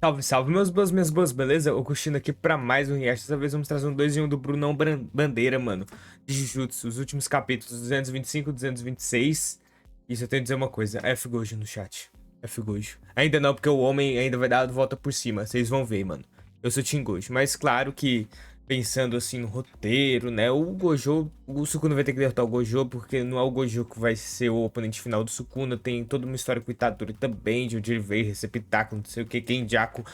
Salve, salve, meus boas, minhas boas, beleza? Eu curtindo aqui pra mais um react. Dessa vez vamos trazer um 2 em 1 do Brunão Bandeira, mano. De Jujutsu, os últimos capítulos, 225, 226. Isso eu tenho que dizer uma coisa, F Gojo no chat. F Gojo. Ainda não, porque o homem ainda vai dar a volta por cima, vocês vão ver, mano. Eu sou Team Gojo, mas claro que, pensando assim no roteiro, né, o Sukuna vai ter que derrotar o Gojo, porque não é o Gojo que vai ser o oponente final do Sukuna. Tem toda uma história com o Itadori também, de onde ele veio, receptáculo, não sei o que, Kenjaku.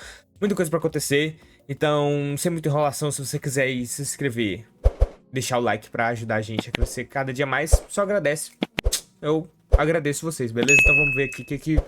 Muita coisa pra acontecer, então, sem muita enrolação, se você quiser ir se inscrever, deixar o like pra ajudar a gente a crescer cada dia mais, só agradece. Eu agradeço vocês, beleza? Então vamos ver aqui o que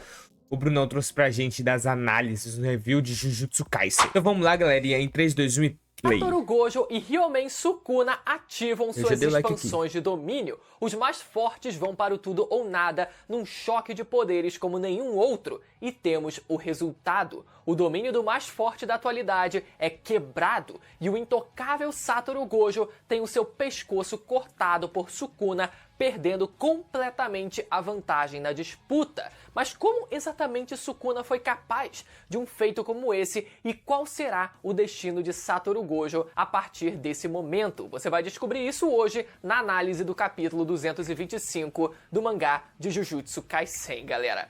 o Brunão trouxe pra gente das análises no review de Jujutsu Kaisen. Então vamos lá, galerinha, em 3, 2, 1 e play. Satoru Gojo e Ryomen Sukuna ativam suas expansões de domínio. Os mais fortes vão para o tudo ou nada, num choque de poderes como nenhum outro. E temos o resultado. O domínio do mais forte da atualidade é quebrado, e o intocável Satoru Gojo tem o seu pescoço cortado por Sukuna, perdendo completamente a vantagem na disputa. Mas como exatamente Sukuna foi capaz de um feito como esse, e qual será o destino de Satoru Gojo a partir desse momento? Você vai descobrir isso hoje na análise do capítulo 225 do mangá de Jujutsu Kaisen, galera.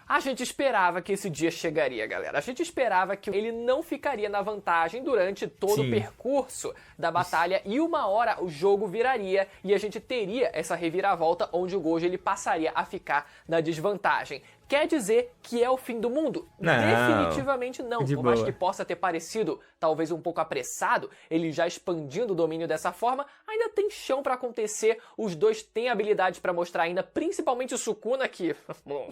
A gente esperava que esse dia chegaria, galera. A gente esperava que ele não ficaria na vantagem durante todo o percurso da batalha, e uma hora o jogo viraria e a gente teria essa reviravolta onde o Gojo ele passaria a ficar na desvantagem. Quer dizer que é o fim do mundo? Não, definitivamente não. de Por mais boa. que possa ter parecido talvez um pouco apressado, ele já expandindo o domínio dessa forma, ainda tem chão pra acontecer. Os dois têm habilidades pra mostrar ainda, principalmente o Sukuna, que bom,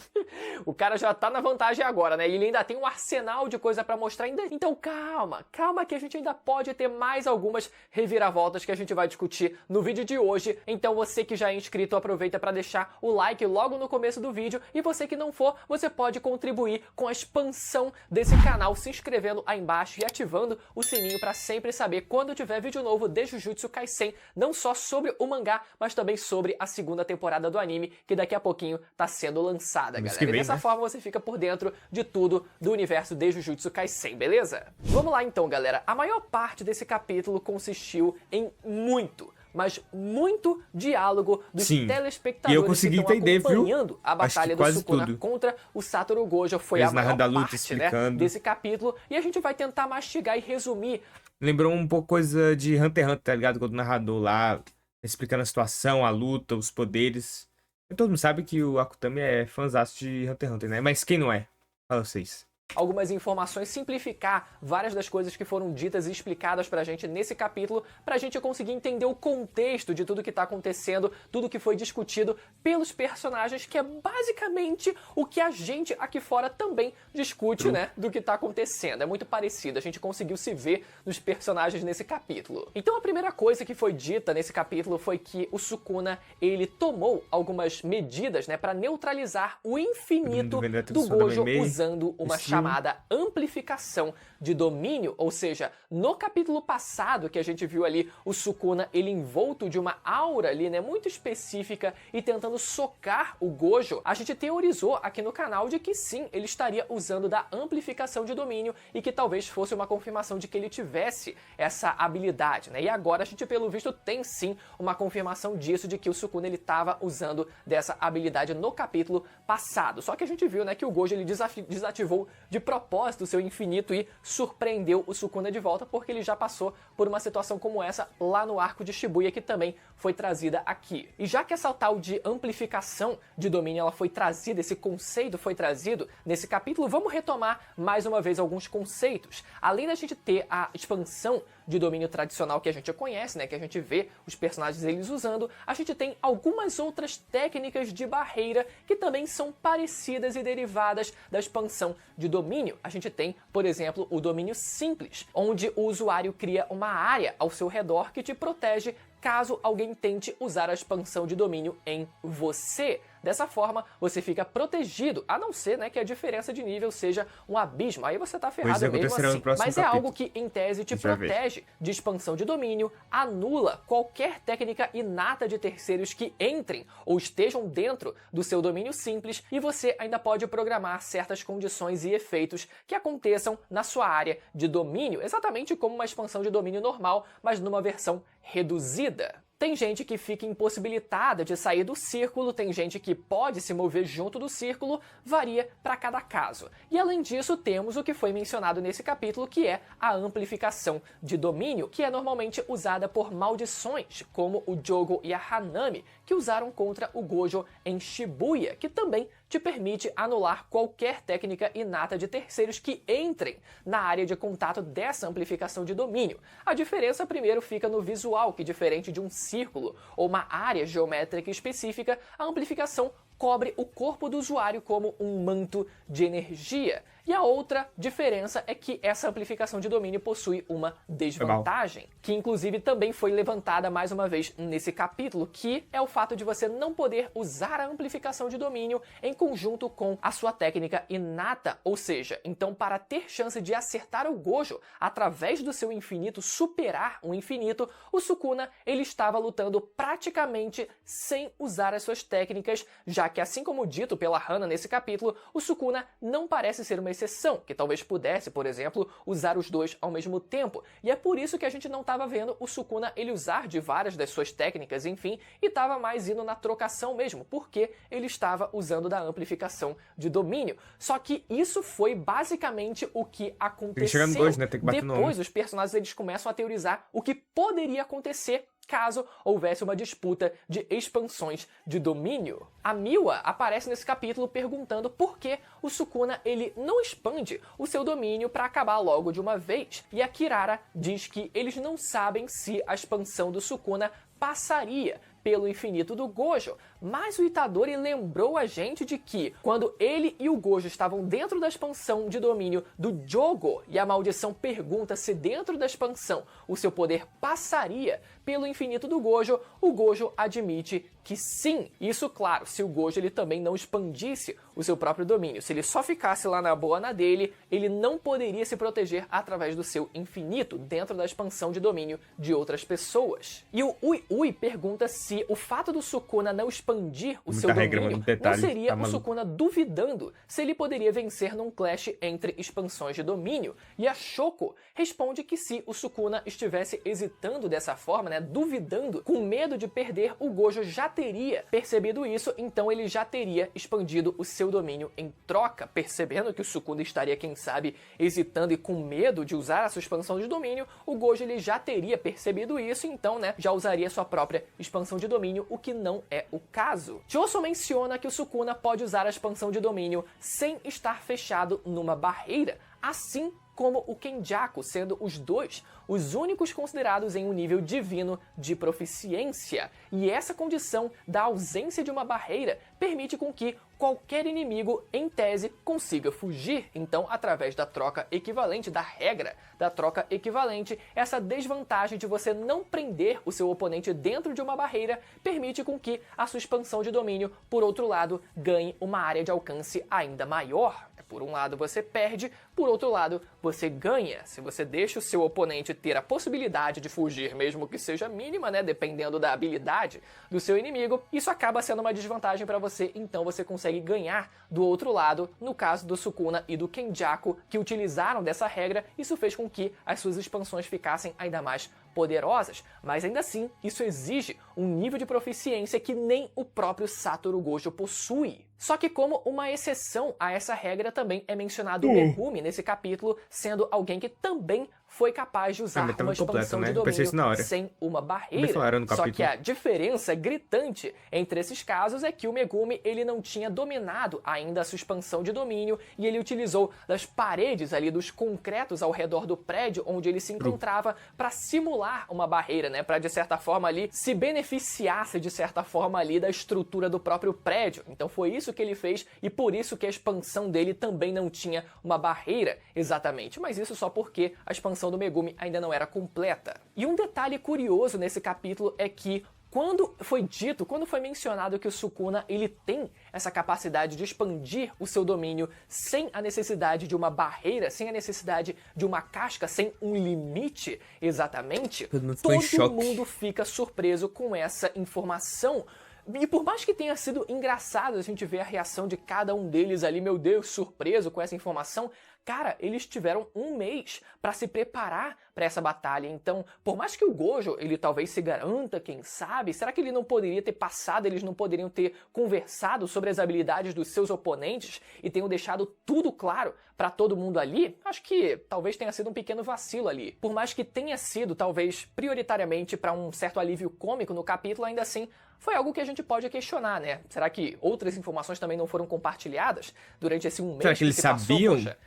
o cara já tá na vantagem agora, né? E ele ainda tem um arsenal de coisa pra mostrar ainda. Então calma, calma que a gente ainda pode ter mais algumas reviravoltas que a gente vai discutir no vídeo de hoje. Então você que já é inscrito, aproveita pra deixar o like logo no começo do vídeo, e você que não for, você pode contribuir com a expansão desse canal se inscrevendo aí embaixo e ativando o sininho para sempre saber quando tiver vídeo novo de Jujutsu Kaisen, não só sobre o mangá, mas também sobre a segunda temporada do anime, que daqui a pouquinho tá sendo lançada, galera. E dessa forma você fica por dentro de tudo do universo de Jujutsu Kaisen, beleza? Vamos lá então, galera. A maior parte desse capítulo consistiu em mas muito diálogo dos telespectadores e eu consegui que estão entender, acompanhando a batalha do Sukuna tudo. contra o Satoru Gojo. Foi eles a maior da luta, parte, né, desse capítulo, e a gente vai tentar mastigar e resumir. Lembrou um pouco coisa de Hunter x Hunter, tá ligado? Quando o narrador lá explicando a situação, a luta, os poderes. E todo mundo sabe que o Akutami é fãzaço de Hunter x Hunter, né? Mas quem não é? Fala vocês. Algumas informações, simplificar várias das coisas que foram ditas e explicadas pra gente nesse capítulo, pra gente conseguir entender o contexto de tudo que tá acontecendo, tudo que foi discutido pelos personagens, que é basicamente o que a gente aqui fora também discute, né, do que tá acontecendo. É muito parecido, a gente conseguiu se ver nos personagens nesse capítulo. Então a primeira coisa que foi dita nesse capítulo foi que o Sukuna, ele tomou algumas medidas, né, pra neutralizar o infinito do Gojo usando uma chamada amplificação de domínio, ou seja, no capítulo passado que a gente viu ali o Sukuna, ele envolto de uma aura ali, né, muito específica e tentando socar o Gojo, a gente teorizou aqui no canal de que sim, ele estaria usando da amplificação de domínio e que talvez fosse uma confirmação de que ele tivesse essa habilidade, né, e agora a gente pelo visto tem sim uma confirmação disso, de que o Sukuna ele estava usando dessa habilidade no capítulo passado, só que a gente viu, né, que o Gojo ele desativou de propósito o seu infinito e surpreendeu o Sukuna de volta, porque ele já passou por uma situação como essa lá no arco de Shibuya, que também foi trazida aqui. E já que essa tal de amplificação de domínio ela foi trazida, esse conceito foi trazido nesse capítulo, vamos retomar mais uma vez alguns conceitos. Além da gente ter a expansão de domínio tradicional que a gente conhece, né, que a gente vê os personagens eles usando, a gente tem algumas outras técnicas de barreira que também são parecidas e derivadas da expansão de domínio. A gente tem, por exemplo, o domínio simples, onde o usuário cria uma área ao seu redor que te protege caso alguém tente usar a expansão de domínio em você. Dessa forma, você fica protegido, a não ser, né, que a diferença de nível seja um abismo. Aí você tá ferrado mesmo acontecerá no assim. próximo Mas é capítulo. algo que, em tese, te A gente vai ver. protege de expansão de domínio, anula qualquer técnica inata de terceiros que entrem ou estejam dentro do seu domínio simples, e você ainda pode programar certas condições e efeitos que aconteçam na sua área de domínio, exatamente como uma expansão de domínio normal, mas numa versão reduzida. Tem gente que fica impossibilitada de sair do círculo, tem gente que pode se mover junto do círculo, varia para cada caso. E além disso, temos o que foi mencionado nesse capítulo, que é a amplificação de domínio, que é normalmente usada por maldições, como o Jogo e a Hanami, que usaram contra o Gojo em Shibuya, que também te permite anular qualquer técnica inata de terceiros que entrem na área de contato dessa amplificação de domínio. A diferença primeiro fica no visual, que diferente de um círculo ou uma área geométrica específica, a amplificação cobre o corpo do usuário como um manto de energia. E a outra diferença é que essa amplificação de domínio possui uma desvantagem, que inclusive também foi levantada mais uma vez nesse capítulo, que é o fato de você não poder usar a amplificação de domínio em conjunto com a sua técnica inata, ou seja, então para ter chance de acertar o Gojo através do seu infinito, superar o infinito, o Sukuna ele estava lutando praticamente sem usar as suas técnicas, já que assim como dito pela Hana nesse capítulo, o Sukuna não parece ser uma exceção, que talvez pudesse, por exemplo, usar os dois ao mesmo tempo. E é por isso que a gente não estava vendo o Sukuna ele usar de várias das suas técnicas, enfim, e estava mais indo na trocação mesmo, porque ele estava usando da amplificação de domínio. Só que isso foi basicamente o que aconteceu. Dois, né? Tem que bater no Depois, os personagens eles começam a teorizar o que poderia acontecer caso houvesse uma disputa de expansões de domínio. A Miwa aparece nesse capítulo perguntando por que o Sukuna ele não expande o seu domínio para acabar logo de uma vez. E a Kirara diz que eles não sabem se a expansão do Sukuna passaria pelo infinito do Gojo, mas o Itadori lembrou a gente de que, quando ele e o Gojo estavam dentro da expansão de domínio do Jogo, e a maldição pergunta se dentro da expansão o seu poder passaria pelo infinito do Gojo, o Gojo admite que sim. Isso, claro, se o Gojo ele também não expandisse o seu próprio domínio. Se ele só ficasse lá na boa na dele, ele não poderia se proteger através do seu infinito dentro da expansão de domínio de outras pessoas. E o Ui pergunta se o fato do Sukuna não expandir o seu domínio não seria o Sukuna duvidando se ele poderia vencer num clash entre expansões de domínio. E a Shoko responde que se o Sukuna estivesse hesitando dessa forma, né, duvidando, com medo de perder, o Gojo já teria percebido isso, então ele já teria expandido o seu domínio em troca. Percebendo que o Sukuna estaria, quem sabe, hesitando e com medo de usar a sua expansão de domínio, o Gojo ele já teria percebido isso, então, né, já usaria sua própria expansão de domínio, o que não é o caso. Choso menciona que o Sukuna pode usar a expansão de domínio sem estar fechado numa barreira, assim como o Kenjaku, sendo os dois os únicos considerados em um nível divino de proficiência. E essa condição da ausência de uma barreira permite com que qualquer inimigo, em tese, consiga fugir. Então, através da troca equivalente, da regra da troca equivalente, essa desvantagem de você não prender o seu oponente dentro de uma barreira permite com que a sua expansão de domínio, por outro lado, ganhe uma área de alcance ainda maior. Por um lado você perde, por outro lado você ganha. Se você deixa o seu oponente ter a possibilidade de fugir, mesmo que seja mínima, né, dependendo da habilidade do seu inimigo, isso acaba sendo uma desvantagem para você, então você consegue ganhar do outro lado. No caso do Sukuna e do Kenjaku, que utilizaram dessa regra, isso fez com que as suas expansões ficassem ainda mais poderosas, mas ainda assim isso exige um nível de proficiência que nem o próprio Satoru Gojo possui. Só que como uma exceção a essa regra também é mencionado o Megumi nesse capítulo, sendo alguém que também foi capaz de usar uma expansão de domínio sem uma barreira. Só que a diferença gritante entre esses casos é que o Megumi ele não tinha dominado ainda a sua expansão de domínio e ele utilizou das paredes ali, dos concretos ao redor do prédio onde ele se encontrava para simular uma barreira, né, para de certa forma ali se beneficiasse de certa forma ali da estrutura do próprio prédio. Então foi isso que ele fez e por isso que a expansão dele também não tinha uma barreira exatamente, mas isso só porque a expansão do Megumi ainda não era completa. E um detalhe curioso nesse capítulo é que quando foi mencionado que o Sukuna ele tem essa capacidade de expandir o seu domínio sem a necessidade de uma barreira, sem a necessidade de uma casca, sem um limite exatamente, todo mundo fica surpreso com essa informação. E por mais que tenha sido engraçado a gente ver a reação de cada um deles ali, meu Deus, surpreso com essa informação, cara, eles tiveram um mês para se preparar para essa batalha. Então, por mais que o Gojo, ele talvez se garanta, quem sabe, será que ele não poderia ter passado, eles não poderiam ter conversado sobre as habilidades dos seus oponentes e tenham deixado tudo claro para todo mundo ali? Acho que talvez tenha sido um pequeno vacilo ali. Por mais que tenha sido, talvez, prioritariamente para um certo alívio cômico no capítulo, ainda assim, foi algo que a gente pode questionar, né? Será que outras informações também não foram compartilhadas durante esse um mês? Será que eles sabiam? Poxa,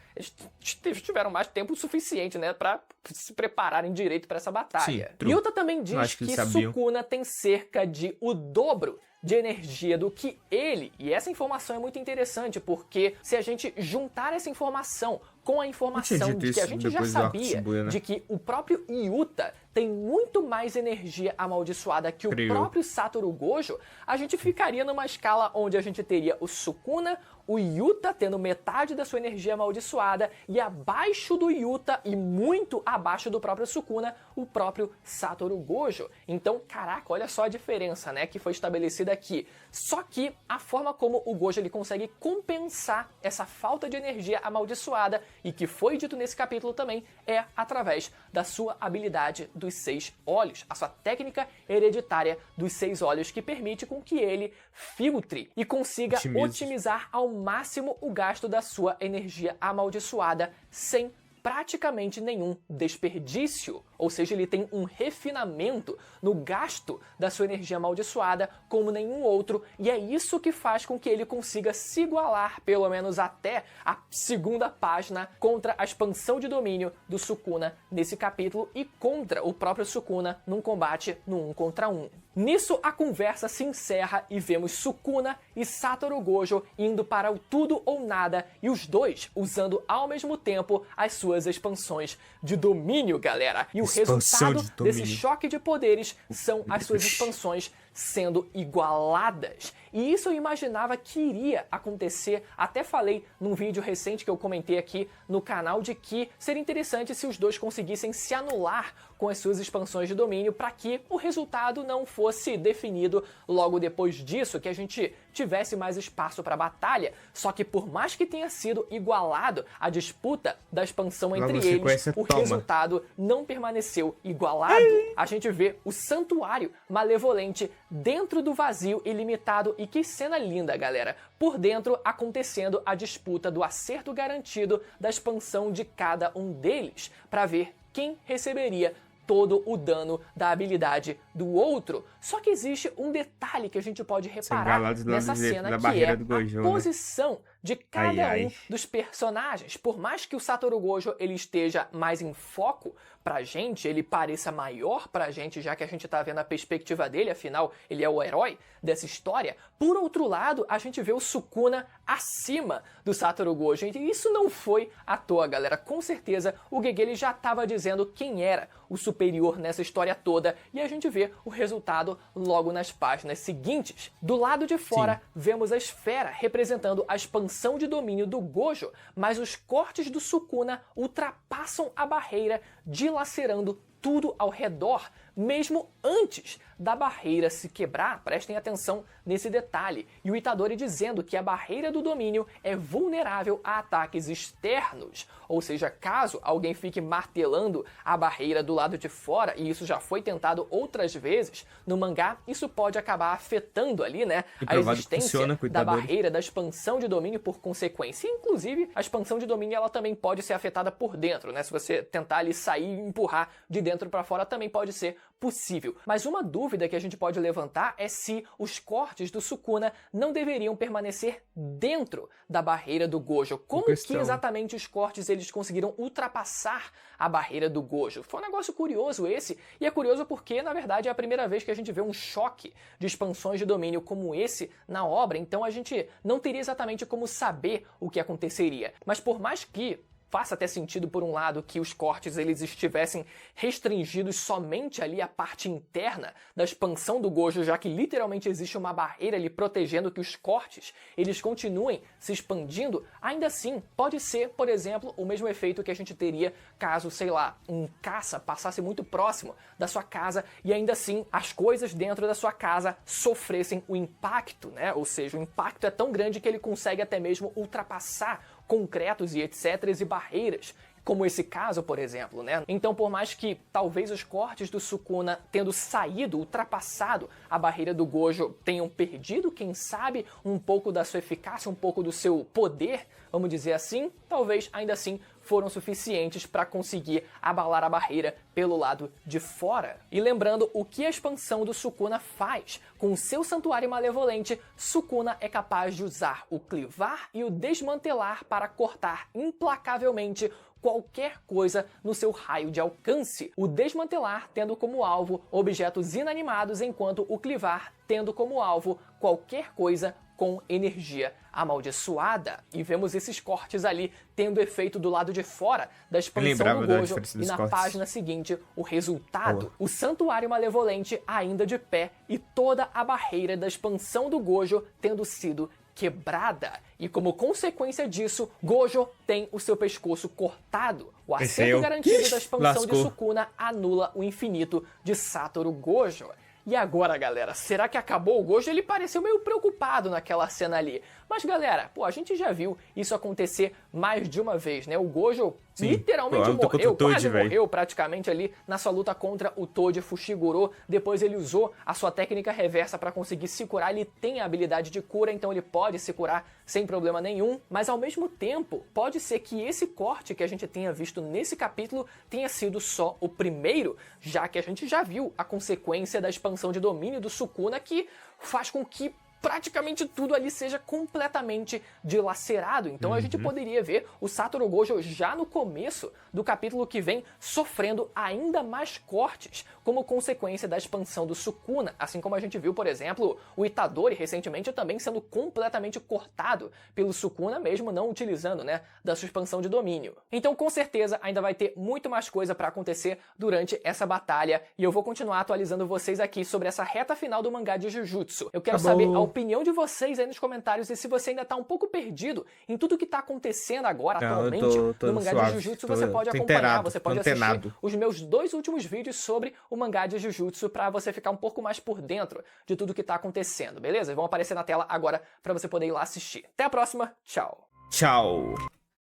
eles tiveram mais tempo suficiente, né, pra se prepararem direito para essa batalha. Sim, Yuta também diz que Sukuna tem cerca de o dobro de energia do que ele, e essa informação é muito interessante, porque se a gente juntar essa informação com a informação de que a gente já sabia de que o próprio Yuta tem muito mais energia amaldiçoada que o próprio Satoru Gojo, a gente ficaria numa escala onde a gente teria o Sukuna, o Yuta tendo metade da sua energia amaldiçoada e abaixo do Yuta e muito abaixo do próprio Sukuna, o próprio Satoru Gojo. Então, caraca, olha só a diferença, né, que foi estabelecida aqui. Só que a forma como o Gojo ele consegue compensar essa falta de energia amaldiçoada e que foi dito nesse capítulo também é através da sua habilidade dos 6 olhos, a sua técnica hereditária dos 6 olhos que permite com que ele filtre e consiga otimizar ao máximo o gasto da sua energia amaldiçoada sem praticamente nenhum desperdício, ou seja, ele tem um refinamento no gasto da sua energia amaldiçoada como nenhum outro, e é isso que faz com que ele consiga se igualar, pelo menos até a segunda página, contra a expansão de domínio do Sukuna nesse capítulo e contra o próprio Sukuna num combate no 1 contra 1. Nisso, a conversa se encerra e vemos Sukuna e Satoru Gojo indo para o tudo ou nada e os dois usando ao mesmo tempo as suas expansões de domínio, galera. E o resultado desse choque de poderes são as suas expansões sendo igualadas. E isso eu imaginava que iria acontecer, até falei num vídeo recente que eu comentei aqui no canal de que seria interessante se os dois conseguissem se anular com as suas expansões de domínio para que o resultado não fosse definido logo depois disso, que a gente tivesse mais espaço para batalha. Só que por mais que tenha sido igualado a disputa da expansão entre eles, o resultado não permaneceu igualado. A gente vê o Santuário Malevolente dentro do vazio ilimitado e que cena linda, galera. Por dentro acontecendo a disputa do acerto garantido da expansão de cada um deles, para ver quem receberia todo o dano da habilidade do outro. Só que existe um detalhe que a gente pode reparar nessa cena, que é a posição de cada um dos personagens. Por mais que o Satoru Gojo ele esteja mais em foco pra gente, ele pareça maior pra gente, já que a gente tá vendo a perspectiva dele, afinal, ele é o herói dessa história. Por outro lado, a gente vê o Sukuna acima do Satoru Gojo. E isso não foi à toa, galera. Com certeza, o Gege ele já estava dizendo quem era o superior nessa história toda, e a gente vê o resultado logo nas páginas seguintes. Do lado de fora, vemos a esfera representando a expansão de domínio do Gojo, mas os cortes do Sukuna ultrapassam a barreira, dilacerando tudo ao redor, mesmo antes da barreira se quebrar. Prestem atenção nesse detalhe. E o Itadori dizendo que a barreira do domínio é vulnerável a ataques externos. Ou seja, caso alguém fique martelando a barreira do lado de fora, e isso já foi tentado outras vezes no mangá, isso pode acabar afetando ali, né, a existência da barreira, da expansão de domínio por consequência. E, inclusive, a expansão de domínio ela também pode ser afetada por dentro, né? Se você tentar ali sair e empurrar de dentro para fora, também pode ser possível. Mas uma dúvida que a gente pode levantar é se os cortes do Sukuna não deveriam permanecer dentro da barreira do Gojo. Como que exatamente os cortes eles conseguiram ultrapassar a barreira do Gojo? Foi um negócio curioso esse, e é curioso porque, na verdade, é a primeira vez que a gente vê um choque de expansões de domínio como esse na obra, então a gente não teria exatamente como saber o que aconteceria. Mas por mais que faz até sentido por um lado que os cortes eles estivessem restringidos somente ali à parte interna da expansão do Gojo, já que literalmente existe uma barreira ali protegendo que os cortes eles continuem se expandindo. Ainda assim, pode ser, por exemplo, o mesmo efeito que a gente teria caso, sei lá, um caça passasse muito próximo da sua casa e ainda assim as coisas dentro da sua casa sofressem o impacto, né? Ou seja, o impacto é tão grande que ele consegue até mesmo ultrapassar concretos e etc. e barreiras, como esse caso, por exemplo, né? Então, por mais que talvez os cortes do Sukuna tendo saído, ultrapassado a barreira do Gojo, tenham perdido, quem sabe, um pouco da sua eficácia, um pouco do seu poder, vamos dizer assim, talvez ainda assim foram suficientes para conseguir abalar a barreira pelo lado de fora. E lembrando o que a expansão do Sukuna faz com o seu santuário malevolente, Sukuna é capaz de usar o clivar e o desmantelar para cortar implacavelmente qualquer coisa no seu raio de alcance. O desmantelar tendo como alvo objetos inanimados, enquanto o clivar tendo como alvo qualquer coisa com energia amaldiçoada. E vemos esses cortes ali tendo efeito do lado de fora da expansão do Gojo. E na página seguinte, o resultado. O santuário malevolente ainda de pé e toda a barreira da expansão do Gojo tendo sido quebrada. E como consequência disso, Gojo tem o seu pescoço cortado. O acerto garantido da expansão de Sukuna anula o infinito de Satoru Gojo. E agora, galera, será que acabou o Gojo? Ele pareceu meio preocupado naquela cena ali. Mas, galera, pô, a gente já viu isso acontecer mais de uma vez, né? O Gojo literalmente morreu, quase morreu praticamente ali na sua luta contra o Toji Fushiguro. Depois ele usou a sua técnica reversa para conseguir se curar. Ele tem a habilidade de cura, então ele pode se curar sem problema nenhum. Mas, ao mesmo tempo, pode ser que esse corte que a gente tenha visto nesse capítulo tenha sido só o primeiro, já que a gente já viu a consequência da expansão de domínio do Sukuna, que faz com que praticamente tudo ali seja completamente dilacerado. Então a gente poderia ver o Satoru Gojo já no começo do capítulo que vem sofrendo ainda mais cortes como consequência da expansão do Sukuna, assim como a gente viu, por exemplo, o Itadori recentemente também sendo completamente cortado pelo Sukuna, mesmo não utilizando, né, da sua expansão de domínio. Então com certeza ainda vai ter muito mais coisa para acontecer durante essa batalha e eu vou continuar atualizando vocês aqui sobre essa reta final do mangá de Jujutsu. Eu quero saber a opinião de vocês aí nos comentários e se você ainda tá um pouco perdido em tudo que tá acontecendo agora, atualmente, no mangá de Jujutsu, você pode acompanhar, você pode assistir os meus 2 últimos vídeos sobre o mangá de Jujutsu pra você ficar um pouco mais por dentro de tudo que tá acontecendo, beleza? Vão aparecer na tela agora pra você poder ir lá assistir. Até a próxima, tchau! Tchau!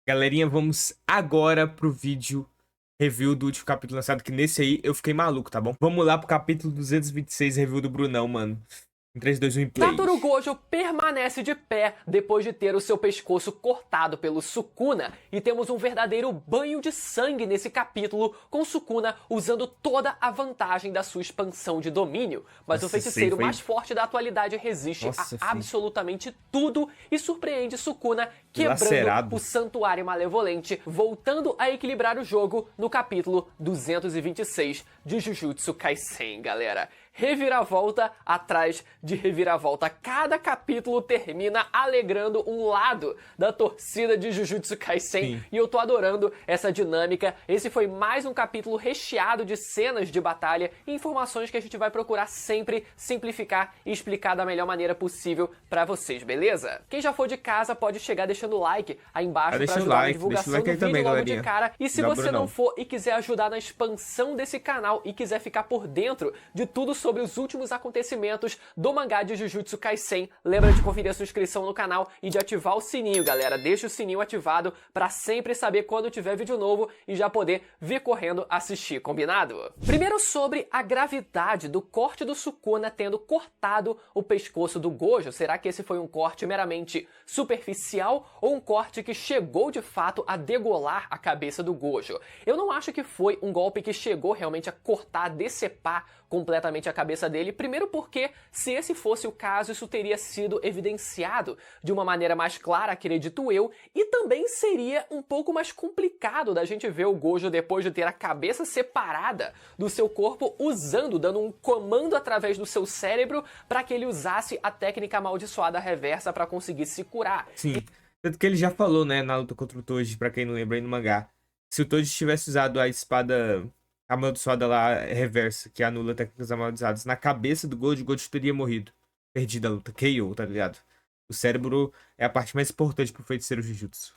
Galerinha, vamos agora pro vídeo review do último capítulo lançado, que nesse aí eu fiquei maluco, tá bom? Vamos lá pro capítulo 226, review do Brunão, mano. Em 3, 2, 1 e play. Satoru Gojo permanece de pé depois de ter o seu pescoço cortado pelo Sukuna. E temos um verdadeiro banho de sangue nesse capítulo, com Sukuna usando toda a vantagem da sua expansão de domínio. Mas o feiticeiro mais forte da atualidade resiste a absolutamente tudo e surpreende Sukuna, quebrando o santuário malevolente, voltando a equilibrar o jogo no capítulo 226 de Jujutsu Kaisen, galera. Reviravolta atrás de reviravolta. Cada capítulo termina alegrando um lado da torcida de Jujutsu Kaisen. E eu tô adorando essa dinâmica. Esse foi mais um capítulo recheado de cenas de batalha e informações que a gente vai procurar sempre simplificar e explicar da melhor maneira possível pra vocês, beleza? Quem já for de casa pode chegar deixando o like aí embaixo pra ajudar na divulgação do vídeo logo de cara. E se você não for e quiser ajudar na expansão desse canal e quiser ficar por dentro de tudo sobre os últimos acontecimentos do mangá de Jujutsu Kaisen, lembra de conferir a sua inscrição no canal e de ativar o sininho, galera. Deixa o sininho ativado pra sempre saber quando tiver vídeo novo e já poder vir correndo assistir, combinado? Primeiro sobre a gravidade do corte do Sukuna tendo cortado o pescoço do Gojo. Será que esse foi um corte meramente superficial ou um corte que chegou de fato a degolar a cabeça do Gojo? Eu não acho que foi um golpe que chegou realmente a cortar, decepar completamente a cabeça dele, primeiro porque, se esse fosse o caso, isso teria sido evidenciado de uma maneira mais clara, acredito eu, e também seria um pouco mais complicado da gente ver o Gojo depois de ter a cabeça separada do seu corpo, dando um comando através do seu cérebro para que ele usasse a técnica amaldiçoada reversa para conseguir se curar. Sim. Tanto que ele já falou, né, na luta contra o Toji, pra quem não lembra aí no mangá. Se o Toji tivesse usado a espada amaldiçoada lá, reversa, que anula técnicas amaldiçoadas, na cabeça do Gojo, o Gojo teria morrido. Perdido a luta. KO, tá ligado? O cérebro é a parte mais importante pro feiticeiro Jujutsu.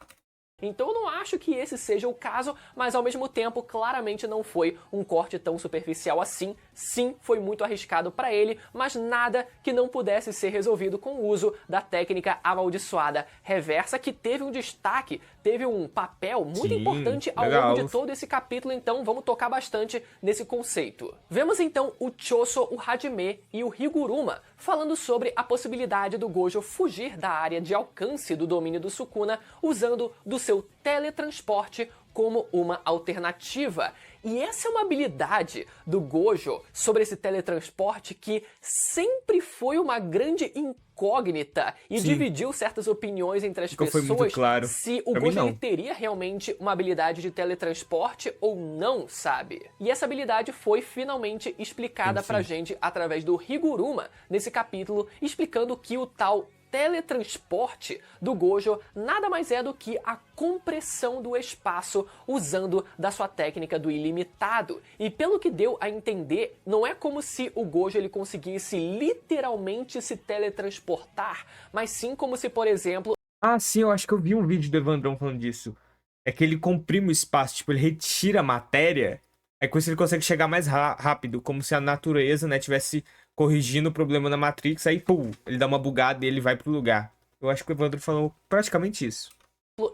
Então eu não acho que esse seja o caso, mas ao mesmo tempo claramente não foi um corte tão superficial assim. Sim, foi muito arriscado para ele, mas nada que não pudesse ser resolvido com o uso da técnica amaldiçoada reversa, que teve um destaque, teve um papel muito importante ao longo de todo esse capítulo, então vamos tocar bastante nesse conceito. Vemos então o Choso, o Hajime e o Higuruma falando sobre a possibilidade do Gojo fugir da área de alcance do domínio do Sukuna usando do seu teletransporte como uma alternativa. E essa é uma habilidade do Gojo sobre esse teletransporte que sempre foi uma grande incógnita e dividiu certas opiniões entre as pessoas foi muito claro. se o Gojo ele teria realmente uma habilidade de teletransporte ou não, sabe? E essa habilidade foi finalmente explicada pra gente através do Higuruma nesse capítulo, explicando que o tal teletransporte do Gojo nada mais é do que a compressão do espaço usando da sua técnica do ilimitado. E pelo que deu a entender, não é como se o Gojo ele conseguisse literalmente se teletransportar, mas sim como se, por exemplo... Ah, sim, eu acho que eu vi um vídeo do Evandrão falando disso. É que ele comprime o espaço, tipo, ele retira a matéria, aí com isso ele consegue chegar mais rápido, como se a natureza, né, tivesse corrigindo o problema na Matrix, aí, pum, ele dá uma bugada e ele vai pro lugar. Eu acho que o Evandro falou praticamente isso.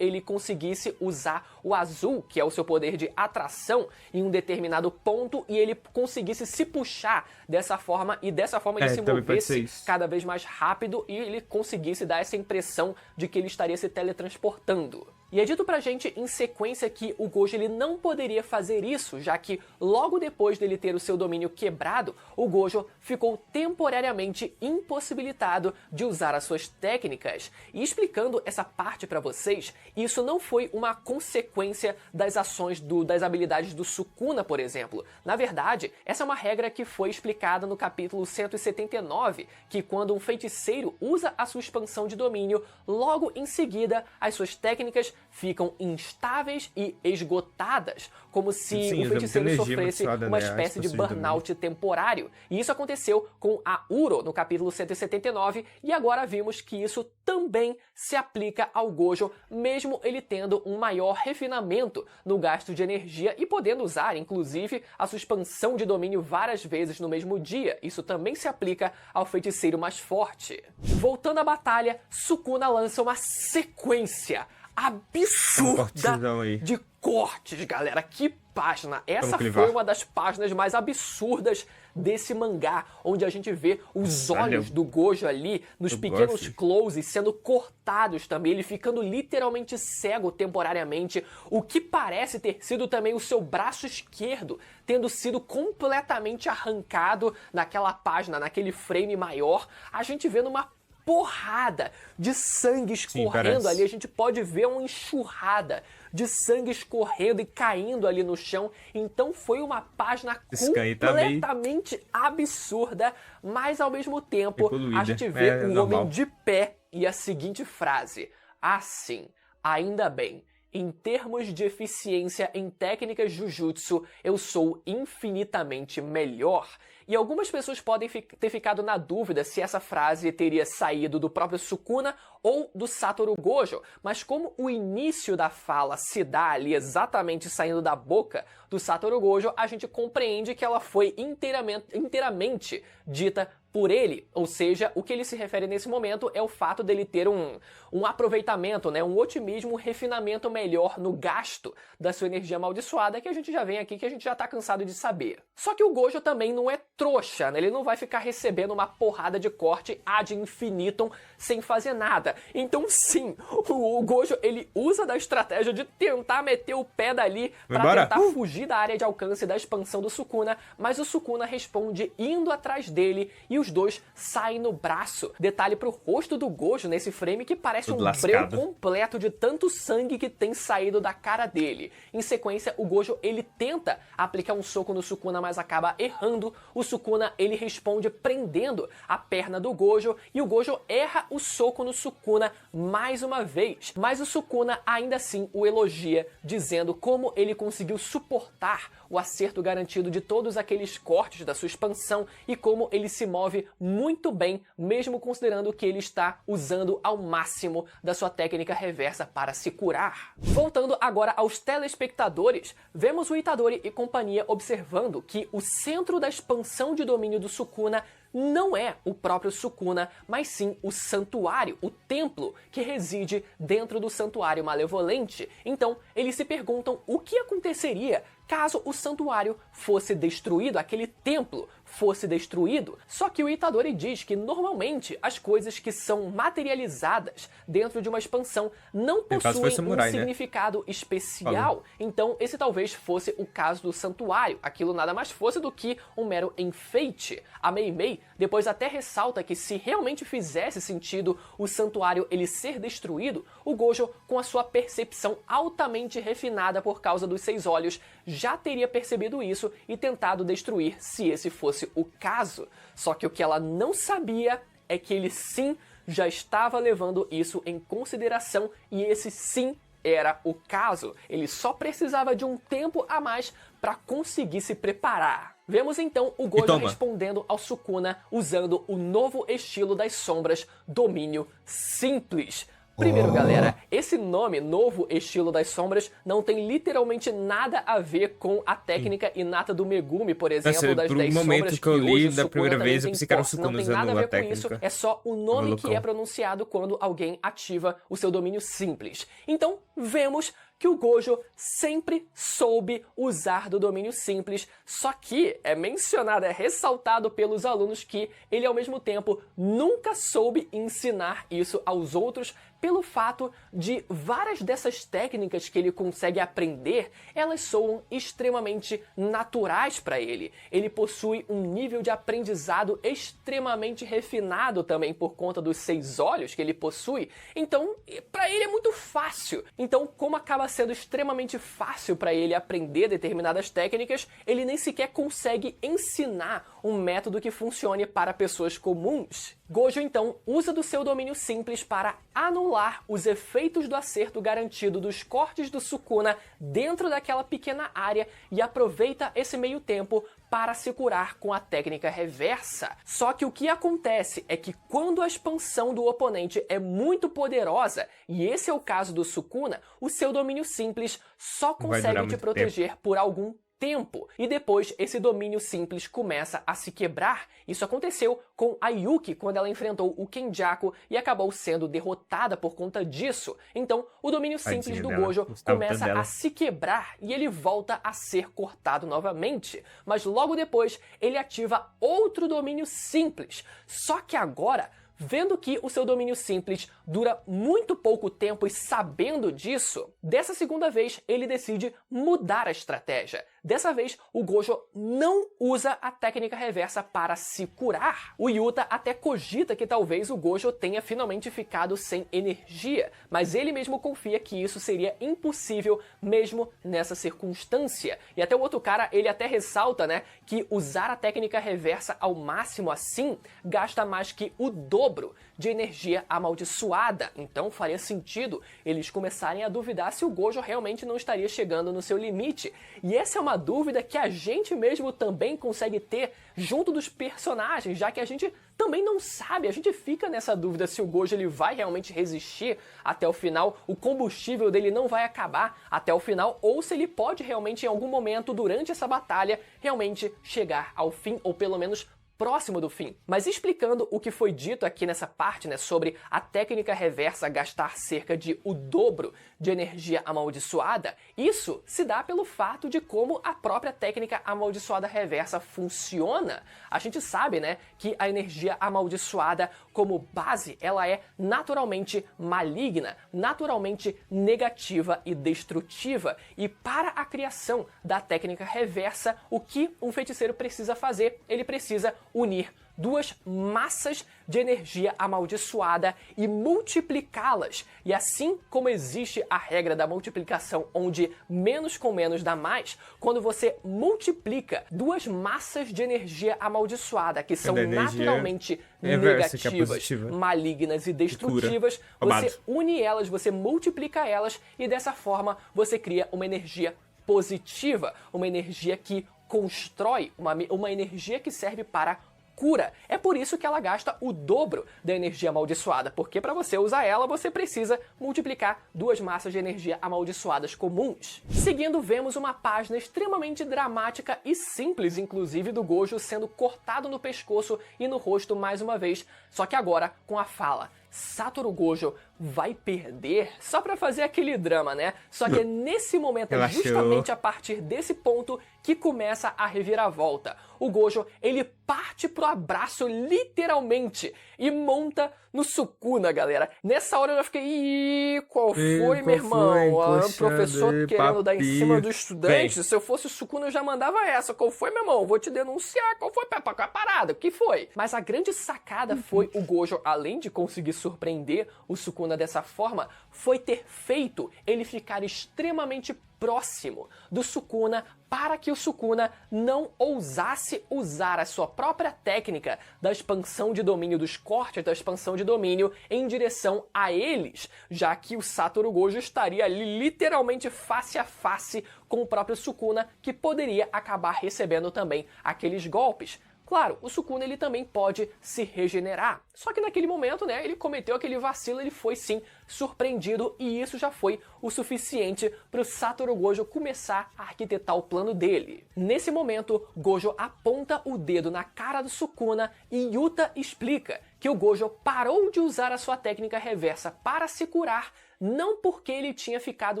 Ele conseguisse usar o azul, que é o seu poder de atração, em um determinado ponto e ele conseguisse se puxar dessa forma e dessa forma ele se movesse cada vez mais rápido e ele conseguisse dar essa impressão de que ele estaria se teletransportando. E é dito pra gente em sequência que o Gojo ele não poderia fazer isso, já que logo depois dele ter o seu domínio quebrado, o Gojo ficou temporariamente impossibilitado de usar as suas técnicas. E explicando essa parte pra vocês, isso não foi uma consequência das ações das habilidades do Sukuna, por exemplo. Na verdade, essa é uma regra que foi explicada no capítulo 179, que quando um feiticeiro usa a sua expansão de domínio, logo em seguida as suas técnicas ficam instáveis e esgotadas, como se o feiticeiro sofresse uma espécie de burnout temporário. E isso aconteceu com a Uro no capítulo 179, e agora vimos que isso também se aplica ao Gojo, mesmo ele tendo um maior refinamento no gasto de energia e podendo usar, inclusive, a sua expansão de domínio várias vezes no mesmo dia. Isso também se aplica ao feiticeiro mais forte. Voltando à batalha, Sukuna lança uma sequência absurda de cortes, galera. Que página! Essa foi uma das páginas mais absurdas desse mangá, onde a gente vê os olhos do Gojo ali, nos pequenos closes, sendo cortados também, ele ficando literalmente cego temporariamente, o que parece ter sido também o seu braço esquerdo, tendo sido completamente arrancado naquela página, naquele frame maior, a gente vendo uma porrada de sangue escorrendo ali, a gente pode ver uma enxurrada de sangue escorrendo e caindo ali no chão. Então foi uma página completamente absurda, mas ao mesmo tempo a gente vê um homem de pé e a seguinte frase: assim, ainda bem. Em termos de eficiência em técnicas Jujutsu, eu sou infinitamente melhor. E algumas pessoas podem ter ficado na dúvida se essa frase teria saído do próprio Sukuna ou do Satoru Gojo, mas como o início da fala se dá ali exatamente saindo da boca do Satoru Gojo, a gente compreende que ela foi inteiramente dita por ele, ou seja, o que ele se refere nesse momento é o fato dele ter um aproveitamento, né, um otimismo, um refinamento melhor no gasto da sua energia amaldiçoada, que a gente já vem aqui, que a gente já tá cansado de saber. Só que o Gojo também não é trouxa, né? Ele não vai ficar recebendo uma porrada de corte ad infinitum sem fazer nada. Então sim, o Gojo ele usa da estratégia de tentar meter o pé dali pra tentar fugir da área de alcance da expansão do Sukuna, mas o Sukuna responde indo atrás dele e e os dois saem no braço. Detalhe pro rosto do Gojo nesse frame que parece Tudo um lascado. breu completo de tanto sangue que tem saído da cara dele. Em sequência, o Gojo ele tenta aplicar um soco no Sukuna, mas acaba errando. O Sukuna ele responde prendendo a perna do Gojo e o Gojo erra o soco no Sukuna mais uma vez. Mas o Sukuna ainda assim o elogia, dizendo como ele conseguiu suportar o acerto garantido de todos aqueles cortes da sua expansão e como ele se move muito bem, mesmo considerando que ele está usando ao máximo da sua técnica reversa para se curar. Voltando agora aos telespectadores, vemos o Itadori e companhia observando que o centro da expansão de domínio do Sukuna não é o próprio Sukuna, mas sim o santuário, o templo que reside dentro do santuário malevolente. Então, eles se perguntam o que aconteceria caso o santuário fosse destruído, aquele templo fosse destruído. Só que o Itadori diz que normalmente as coisas que são materializadas dentro de uma expansão não possuem samurai, um significado especial. Então esse talvez fosse o caso do santuário. Aquilo nada mais fosse do que um mero enfeite. A Mei Mei depois até ressalta que se realmente fizesse sentido o santuário ele ser destruído, o Gojo, com a sua percepção altamente refinada por causa dos 6 olhos, já teria percebido isso e tentado destruir se esse fosse o caso. Só que o que ela não sabia é que ele sim já estava levando isso em consideração e esse sim era o caso. Ele só precisava de um tempo a mais para conseguir se preparar. Vemos então o Gojo respondendo ao Sukuna usando o novo estilo das sombras, domínio simples. Primeiro, galera, esse nome, Novo Estilo das Sombras, não tem literalmente nada a ver com a técnica inata do Megumi, por exemplo, das 10 sombras, que eu li hoje o da Sukuna primeira também vez, eu tem pensei que era o posse. Sukuna Não tem usando nada a a ver com isso, técnica. é só o nome que loucão. é pronunciado quando alguém ativa o seu domínio simples. Então, vemos que o Gojo sempre soube usar do domínio simples, só que é mencionado, é ressaltado pelos alunos que ele ao mesmo tempo nunca soube ensinar isso aos outros, pelo fato de várias dessas técnicas que ele consegue aprender, elas soam extremamente naturais para ele. Ele possui um nível de aprendizado extremamente refinado também por conta dos 6 olhos que ele possui, então para ele é muito fácil. Então, como acaba sendo extremamente fácil para ele aprender determinadas técnicas, ele nem sequer consegue ensinar um método que funcione para pessoas comuns. Gojo então usa do seu domínio simples para anular os efeitos do acerto garantido dos cortes do Sukuna dentro daquela pequena área e aproveita esse meio tempo para se curar com a técnica reversa. Só que o que acontece é que quando a expansão do oponente é muito poderosa, e esse é o caso do Sukuna, o seu domínio simples só consegue te proteger por algum tempo, e depois esse domínio simples começa a se quebrar. Isso aconteceu com a Yuki quando ela enfrentou o Kenjaku e acabou sendo derrotada por conta disso. Então, o domínio simples do Gojo começa a se quebrar e ele volta a ser cortado novamente. Mas logo depois, ele ativa outro domínio simples. Só que agora, vendo que o seu domínio simples dura muito pouco tempo e sabendo disso, dessa segunda vez ele decide mudar a estratégia. Dessa vez, o Gojo não usa a técnica reversa para se curar. O Yuta até cogita que talvez o Gojo tenha finalmente ficado sem energia, mas ele mesmo confia que isso seria impossível mesmo nessa circunstância. E até o outro cara, ele até ressalta, né, que usar a técnica reversa ao máximo assim gasta mais que o dobro de energia amaldiçoada. Então faria sentido eles começarem a duvidar se o Gojo realmente não estaria chegando no seu limite. E essa é uma dúvida que a gente mesmo também consegue ter junto dos personagens, já que a gente também não sabe, a gente fica nessa dúvida se o Gojo ele vai realmente resistir até o final, o combustível dele não vai acabar até o final, ou se ele pode realmente em algum momento durante essa batalha realmente chegar ao fim, ou pelo menos próximo do fim. Mas explicando o que foi dito aqui nessa parte, né, sobre a técnica reversa gastar cerca de o dobro de energia amaldiçoada, isso se dá pelo fato de como a própria técnica amaldiçoada reversa funciona. A gente sabe, né, que a energia amaldiçoada como base, ela é naturalmente maligna, naturalmente negativa e destrutiva. E para a criação da técnica reversa, o que um feiticeiro precisa fazer? Ele precisa unir duas massas de energia amaldiçoada e multiplicá-las. E assim como existe a regra da multiplicação, onde menos com menos dá mais, quando você multiplica duas massas de energia amaldiçoada, que são naturalmente negativas, malignas e destrutivas, você une elas, você multiplica elas e dessa forma você cria uma energia positiva, uma energia que constrói, uma energia que serve para cura. É por isso que ela gasta o dobro da energia amaldiçoada, porque para você usar ela, você precisa multiplicar duas massas de energia amaldiçoadas comuns. Seguindo, vemos uma página extremamente dramática e simples, inclusive, do Gojo sendo cortado no pescoço e no rosto mais uma vez, só que agora com a fala: Satoru Gojo vai perder, só pra fazer aquele drama, né? Só que é nesse momento, é justamente a partir desse ponto que começa a reviravolta. O Gojo, ele parte pro abraço literalmente e monta no Sukuna, galera. Nessa hora eu já fiquei, ih, qual foi, meu irmão? O professor querendo dar em cima do estudante. Se eu fosse o Sukuna eu já mandava essa. Qual foi, meu irmão? Vou te denunciar. Qual foi, Peppa? Qual é a parada? O que foi? Mas a grande sacada foi o Gojo, além de conseguir surpreender o Sukuna dessa forma, foi ter feito ele ficar extremamente próximo do Sukuna para que o Sukuna não ousasse usar a sua própria técnica da expansão de domínio, dos cortes da expansão de domínio em direção a eles, já que o Satoru Gojo estaria ali literalmente face a face com o próprio Sukuna, que poderia acabar recebendo também aqueles golpes. Claro, o Sukuna ele também pode se regenerar, só que naquele momento, né, ele cometeu aquele vacilo, ele foi sim surpreendido e isso já foi o suficiente para o Satoru Gojo começar a arquitetar o plano dele. Nesse momento, Gojo aponta o dedo na cara do Sukuna e Yuta explica que o Gojo parou de usar a sua técnica reversa para se curar, não porque ele tinha ficado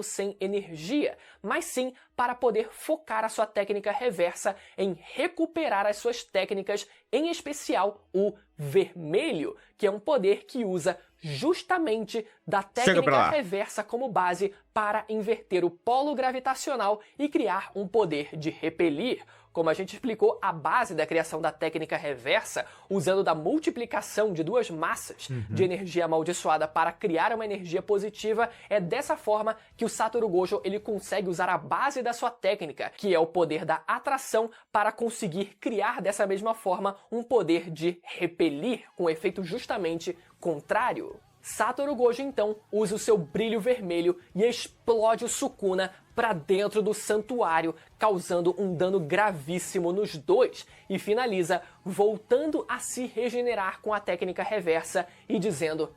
sem energia, mas sim para poder focar a sua técnica reversa em recuperar as suas técnicas, em especial o vermelho, que é um poder que usa justamente da técnica reversa como base para inverter o polo gravitacional e criar um poder de repelir. Como a gente explicou, a base da criação da técnica reversa, usando da multiplicação de duas massas de energia amaldiçoada para criar uma energia positiva, é dessa forma que o Satoru Gojo ele consegue usar a base da sua técnica, que é o poder da atração, para conseguir criar dessa mesma forma um poder de repelir, com um efeito justamente contrário. Satoru Gojo então usa o seu brilho vermelho e explode o Sukuna para dentro do santuário, causando um dano gravíssimo nos dois, e finaliza voltando a se regenerar com a técnica reversa e dizendo: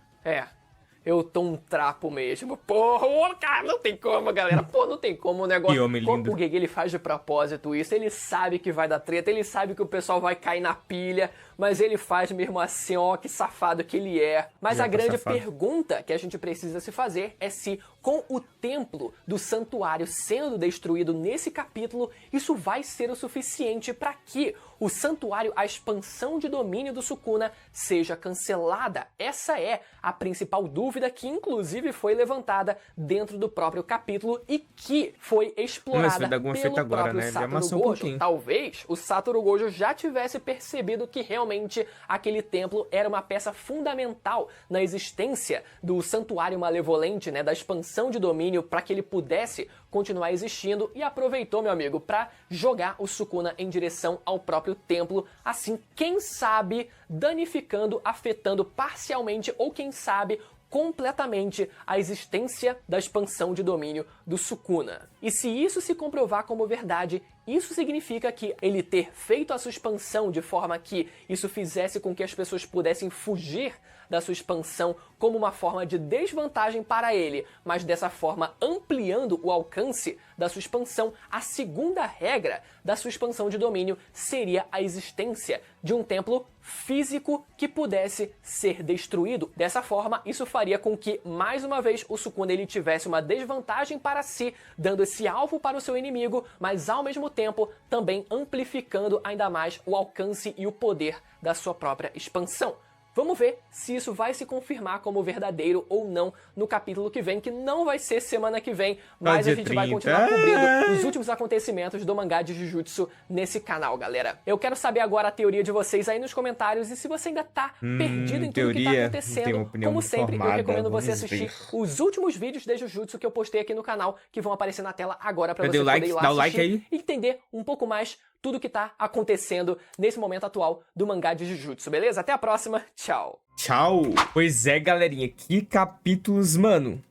eu tô um trapo mesmo. Porra, cara, não tem como, galera. Pô, não tem como o negócio. Que homem lindo. O Gege, ele faz de propósito isso. Ele sabe que vai dar treta, ele sabe que o pessoal vai cair na pilha, mas ele faz mesmo assim, ó, que safado que ele é. Mas a grande pergunta que a gente precisa se fazer é se, com o templo do santuário sendo destruído nesse capítulo, isso vai ser o suficiente para que o santuário, a expansão de domínio do Sukuna, seja cancelada. Essa é a principal dúvida que inclusive foi levantada dentro do próprio capítulo e que foi explorada pelo próprio Satoru Gojo. Talvez o Satoru Gojo já tivesse percebido que realmente aquele templo era uma peça fundamental na existência do santuário malevolente, né, da expansão de domínio, para que ele pudesse continuar existindo, e aproveitou, meu amigo, para jogar o Sukuna em direção ao próprio templo, assim, quem sabe, danificando, afetando parcialmente ou quem sabe completamente a existência da expansão de domínio do Sukuna. E se isso se comprovar como verdade, isso significa que ele ter feito a sua expansão de forma que isso fizesse com que as pessoas pudessem fugir da sua expansão como uma forma de desvantagem para ele, mas dessa forma ampliando o alcance da sua expansão, a segunda regra da sua expansão de domínio seria a existência de um templo físico que pudesse ser destruído. Dessa forma, isso faria com que, mais uma vez, o Sukuna ele tivesse uma desvantagem para si, dando esse alvo para o seu inimigo, mas ao mesmo tempo também amplificando ainda mais o alcance e o poder da sua própria expansão. Vamos ver se isso vai se confirmar como verdadeiro ou não no capítulo que vem, que não vai ser semana que vem, mas a gente vai continuar cobrindo os últimos acontecimentos do mangá de Jujutsu nesse canal, galera. Eu quero saber agora a teoria de vocês aí nos comentários e se você ainda tá perdido em tudo que tá acontecendo, como sempre, eu recomendo você assistir os últimos vídeos de Jujutsu que eu postei aqui no canal, que vão aparecer na tela agora pra você poder ir lá assistir e entender um pouco mais tudo que tá acontecendo nesse momento atual do mangá de Jujutsu, beleza? Até a próxima, tchau! Tchau! Pois é, galerinha, que capítulos, mano,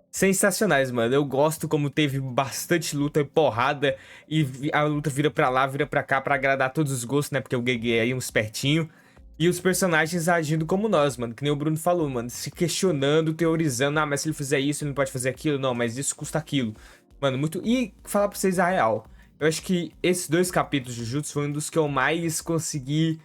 sensacionais, mano. Eu gosto como teve bastante luta e porrada e a luta vira pra lá, vira pra cá pra agradar todos os gostos, né? Porque o Gege é aí um espertinho. E os personagens agindo como nós, mano, que nem o Bruno falou, mano, se questionando, teorizando, ah, mas se ele fizer isso, ele não pode fazer aquilo, não, mas isso custa aquilo. Mano, muito... E falar pra vocês a real, eu acho que esses 2 capítulos de Jujutsu foi um dos que eu mais consegui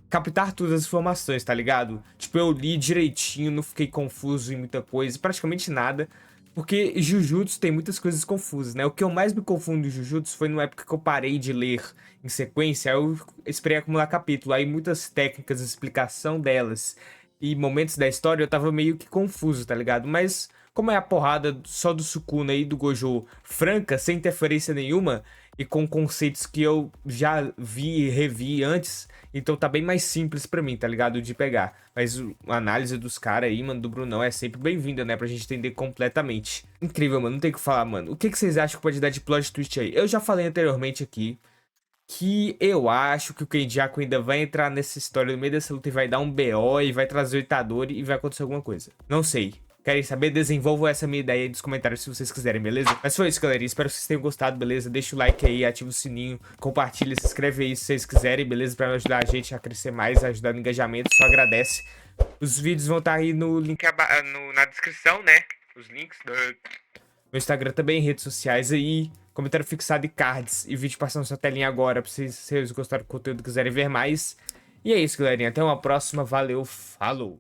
captar todas as informações, tá ligado? Tipo, eu li direitinho, não fiquei confuso em muita coisa, praticamente nada. Porque Jujutsu tem muitas coisas confusas, né? O que eu mais me confundo em Jujutsu foi numa época que eu parei de ler em sequência, aí eu esperei acumular capítulo, aí muitas técnicas, explicação delas e momentos da história eu tava meio que confuso, tá ligado? Mas como é a porrada só do Sukuna e do Gojo franca, sem interferência nenhuma, e com conceitos que eu já vi e revi antes, então tá bem mais simples pra mim, tá ligado? De pegar. Mas a análise dos caras aí, mano, do Brunão é sempre bem-vinda, né? Pra gente entender completamente. Incrível, mano, não tem o que falar, mano. O que vocês acham que pode dar de plot twist aí? Eu já falei anteriormente aqui que eu acho que o Kenjaku ainda vai entrar nessa história no meio dessa luta e vai dar um BO e vai trazer o Itadori e vai acontecer alguma coisa. Não sei. Querem saber? Desenvolvam essa minha ideia aí nos comentários se vocês quiserem, beleza? Mas foi isso, galera. Espero que vocês tenham gostado, beleza? Deixa o like aí, ativa o sininho, compartilha, se inscreve aí se vocês quiserem, beleza? Pra ajudar a gente a crescer mais, ajudar no engajamento, só agradece. Os vídeos vão estar aí no link na descrição, né? Os links do meu Instagram também, redes sociais aí, comentário fixado e cards e vídeo passando na sua telinha agora pra vocês, se vocês gostaram do conteúdo e quiserem ver mais. E é isso, galerinha. Até uma próxima. Valeu, falou!